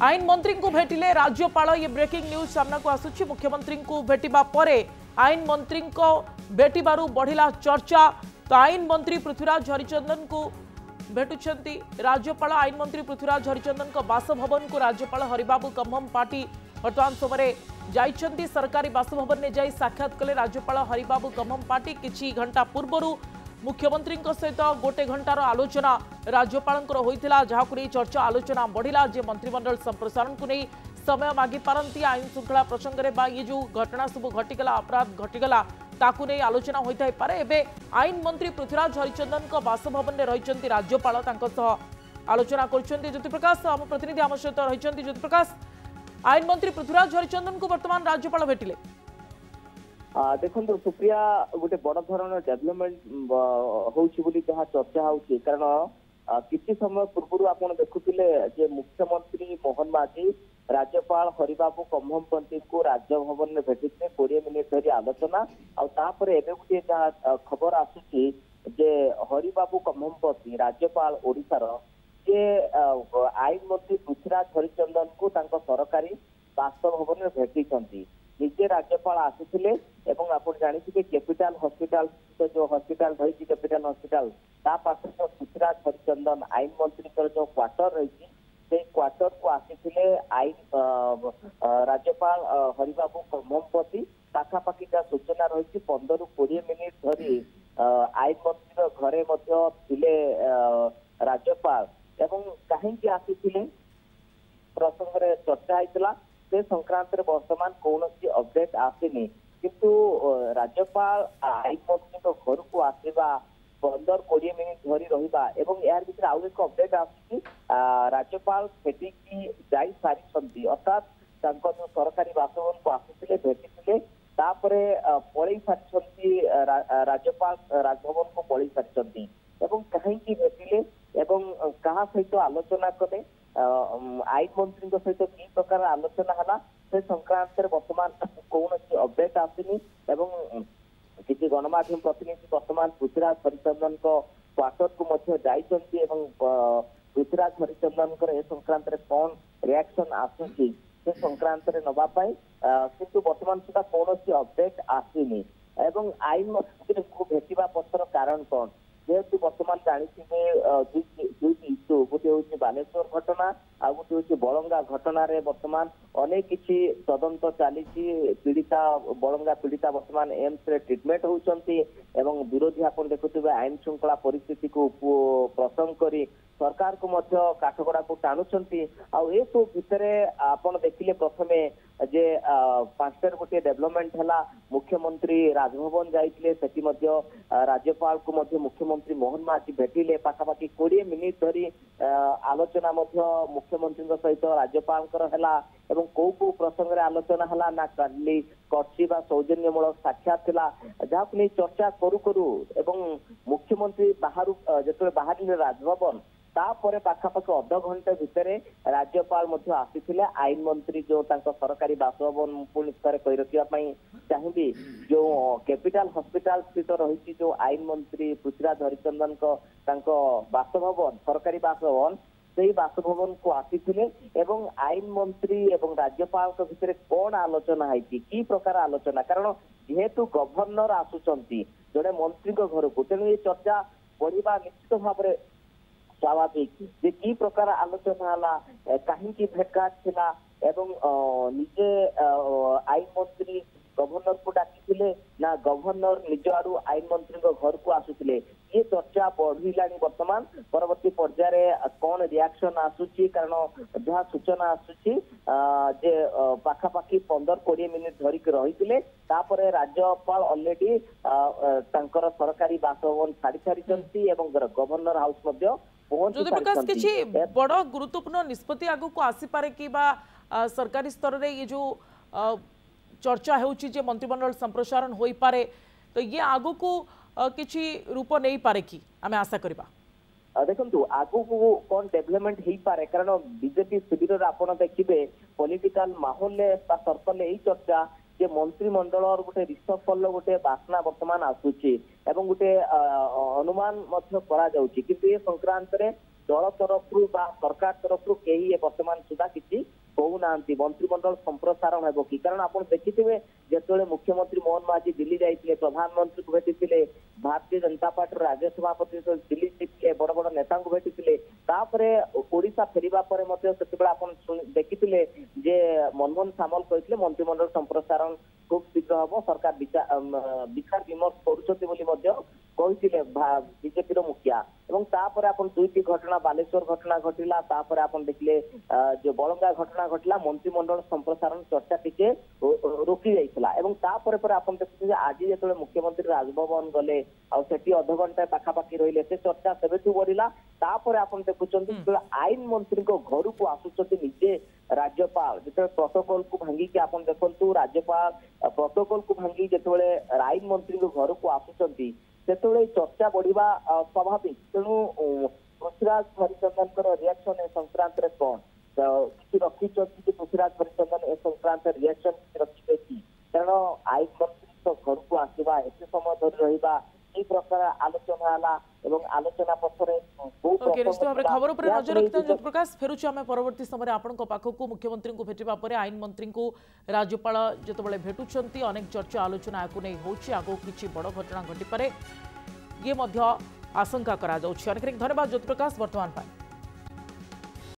आईन मंत्री को भेटिले राज्यपाल। ये ब्रेकिंग न्यूज सामना को आसुची। मुख्यमंत्री को भेटिबा परे आईन मंत्री को भेटिबारु बढ़िला चर्चा। तो आईन मंत्री पृथ्वीराज हरिचंदन को भेटुछंती राज्यपाल। आईन मंत्री पृथ्वीराज हरिचंदन को बासभवन को राज्यपाल हरिबाबू कम्भम पार्टी वर्तमान समय जाइछंती। सरकारी बासभवन ने जाई साक्षात कले राज्यपाल हरिबाबू कम्भम पार्टी। किछि घंटा पूर्वरु मुख्यमंत्री सहित गोटे घंटार आलोचना राज्यपाल होता, जहाँ को चर्चा आलोचना बढ़िला जे मंत्रिमंडल संप्रसारण को नहीं समय मागी पारती। आईन श्रृंखला प्रसंग में ये जो घटना सब घटीगला, अपराध घटीगला, ताकू नहीं आलोचना होता है पारे। एबे आईन मंत्री पृथ्वीराज हरिचंदन बासभवन में रही राज्यपाल आलोचना कर। ज्योतिप्रकाश आम प्रतिनिधि आम सहित रही। ज्योतिप्रकाश, आईन मंत्री पृथ्वीराज हरिचंदन को वर्तमान राज्यपाल भेटिले। देखो सुप्रिया, गोटे बड़ धरण डेभलपमेंट होची जहाँ चर्चा होची, कारण किसी समय पूर्व आप देखुले मुख्यमंत्री मोहन माझी राज्यपाल हरिबाबू कम्भम पंती को राजभवन में भेटिथे 20 मिनिट धरी आलोचना। आउे गोटे खबर आसूची जे हरिबाबू कम्भम पंती राज्यपाल ओडिशार जे आईन मंत्री पृथ्वीराज हरिचंदन को सरकारी बासभवन में भेटी निजे राज्यपाल आसी आप जानी कैपिटल हॉस्पिटल जो हॉस्पिटल रही कैपिटल हॉस्पिटल पाखे जो पृथ्वीराज हरिचंदन आईन मंत्री जो क्वार्टर रही से क्वार्टर को आसी आईन राज्यपाल हरिबाबू कम्भमपति पाखापाखि सूचना रही 15 ରୁ 20 मिनिट धरी आईन मंत्री घरे थे राज्यपाल एवं कहीं आसी प्रसंग में चर्चा होता से संक्रांत वर्तमान कौन अपडेट आसनी, किंतु राज्यपाल आईन मंत्री घर को आसवा 15-20 मिनिट धरी रहा एवं यार भीतर आउ एक अपडेट आसी राज्यपाल भेटिकी जाई सारी अर्थात जो सरकारी बासभवन को आसी भेटी पलि सारी राज्यपाल राजभवन को पलि सारी कहीं भेटिले क्या सहित आलोचना कले आईन मंत्री सहित कि प्रकार आलोचना है से संक्रांत वर्तमान कौन अपडेट आसनी। किसी गणमाध्यम प्रतिनिधि वर्तमान पृथ्वीराज हरिचंदन क्वार्टर को जाइछंती पृथ्वीराज हरिचंदन ए संक्रांत कौन रिएक्शन आसूची से संक्रांत नवाई किंतु वर्तमान सुधा कौन अपडेट आसनी। आईन मंत्री को भेटा पछर कारण कौन, जेहेतु वर्तमान जानी दुईटी इश्यू गोटे हूँ बालेश्वर घटना आ गोटे हूँ बलंगा घटना रे वर्तमान अनेक किसी तदंत चली पीड़िता बलंगा पीड़िता वर्तमान एम्स रे ट्रिटमेंट होती विरोधी आप देखुए आईन श्रृंखला परिस्थिति को प्रसंग करी सरकार को काठगड़ा को टाणुंट आउ सब भितर आप देखिले प्रथमे जे 5टार गोटे डेभलपमेंट है मुख्यमंत्री राजभवन जाइए राज्यपाल को मुख्यमंत्री मोहन माझी भेटिले पाखापाखि 20 मिनिट धरी आलोचना मुख्यमंत्री सहित राज्यपाल है कौ प्रसंग में आलोचना है ना काली कर्ची सौजन्यमूलक साक्षात जहाँ को नहीं चर्चा करू करू मुख्यमंत्री बाहर जो बाहर राजभवन तापर पाखापाखि अध घंटे भितर राज्यपाल आसी आईन मंत्री जो सरकारी बासभवन पुणी कही रखापी चाहिए जो कैपिटल हॉस्पिटल स्थित रही जो आईन मंत्री पृथ्वीराज हरिचंदन बासभवन सरकारी बासभवन से बासभवन को आसी आईन मंत्री एवं राज्यपाल भितर कौन आलोचना है कि प्रकार आलोचना, कारण जेहेतु गवर्नर आसुचंती जड़े मंत्री घर को तेणु ये चर्चा बढ़ा निश्चित भाव में स्वाभाविक जे की प्रकार आलोचना है कहीं भेटघाट थिला निजे आईन मंत्री गवर्नर को डाकी ना गवर्नर निज आड़ू आईन मंत्री घर को आसुले ये चर्चा बढ़ला वर्तमान परवर्ती पर्याय कौन रिएक्शन आसूची, कारण जहाँ सूचना आसूची जे पाखापाखि 15-20 मिनिट धरिक रही राज्यपाल ऑलरेडी सरकारी बासभवन छाड़ी सारी गवर्नर हाउस ज्योतिप्रकाश किसी बड़ गुरुत्वपूर्ण निष्पत्ति आगु को आसीपारे कि सरकारी स्तर रे ये जो चर्चा होची जे मंत्रिमंडल संप्रसारण होई पारे, तो ये आगु को किसी रूप नहीं पारे कि आमे आशा करबा। देखो आगु को कौन डेभलपमेंट हो पारे, कारण बीजेपी शिविर आप देखिए पॉलिटिकल माहौल सर्कल यही चर्चा जे मंत्रिमंडल गोटे रिसफल गोटे बासना वर्तमान आसूची गोटे अनुमान किंतु ये संक्रांत दल तरफ सरकार तरफ कहीं वर्तमान सुधा किसी कहूना मंत्रिमंडल संप्रसारण हेबो कि कारण आपण देखिथिबे जेतोले मुख्यमंत्री मोहन माझी दिल्ली जाइतिले प्रधानमंत्री को भेटिथिले भारतीय जनता पार्टी राज्य सभापति दिल्ली जाइतिले बड़ बड़ नेता को भेटिथिले तापरे ओडिशा फेरिबा परे मते सेतेबेला आपण देखिथिले जे मनमोहन सामल कहिथिले मंत्रिमंडल संप्रसारण खूब शीघ्र हम सरकार विचार विमर्श करुले बीजेपी मुखिया एवं तापर आपण दुईटी घटना बालेश्वर घटना घटिला तापर आपण देखिले जो बलंगा घटना घटिला मंत्रिमंडल संप्रसारण चर्चा टिके रोकी जाइछला एवं तापर पर आपण देखिले आज जेतले मुख्यमंत्री राजभवन गले आ सेठी अध घंटा पाखापाखी रहिले से चर्चा सेबेठू बढ़िला तापर आपण देखुचंती आईन मंत्री को घर को आसुचंती निजे राज्यपाल जिते प्रोटोकॉल को भांगी कि आपण देखंतु राज्यपाल प्रोटोकॉल को भांगी जेतले आईन मंत्री को घर को आसुचंती सेतले चर्चा बढ़िबा स्वाभाविक तेणु पृथ्वीराज हरिचंदन रिएक्शन ए संक्रांत रे कोन कि रखी कि पृथ्वीराज हरिचंदन ए संक्रांत रिएक्शन रखिबे कि कारण आईन मंत्री तो घर को आसीबा एते समय धरि रहिबा ई प्रकार आलोचना हला एवं आलोचना पछरे ओके निश्चित भाव खबर उपर नजर रखिता ज्योति प्रकाश फेरुछु आमे परवर्ती समय आपण को पाखकू मुख्यमंत्री को भेटिबा परे आईन मंत्री को राज्यपाल जेतबेले भेटुछंती अनेक चर्चा आलोचना को नै होछि आगो किछि बड़ घटना घटि पारे ये मध्य आशंका करा जाउछि अनेक धन्यवाद ज्योति प्रकाश वर्तमान पाए।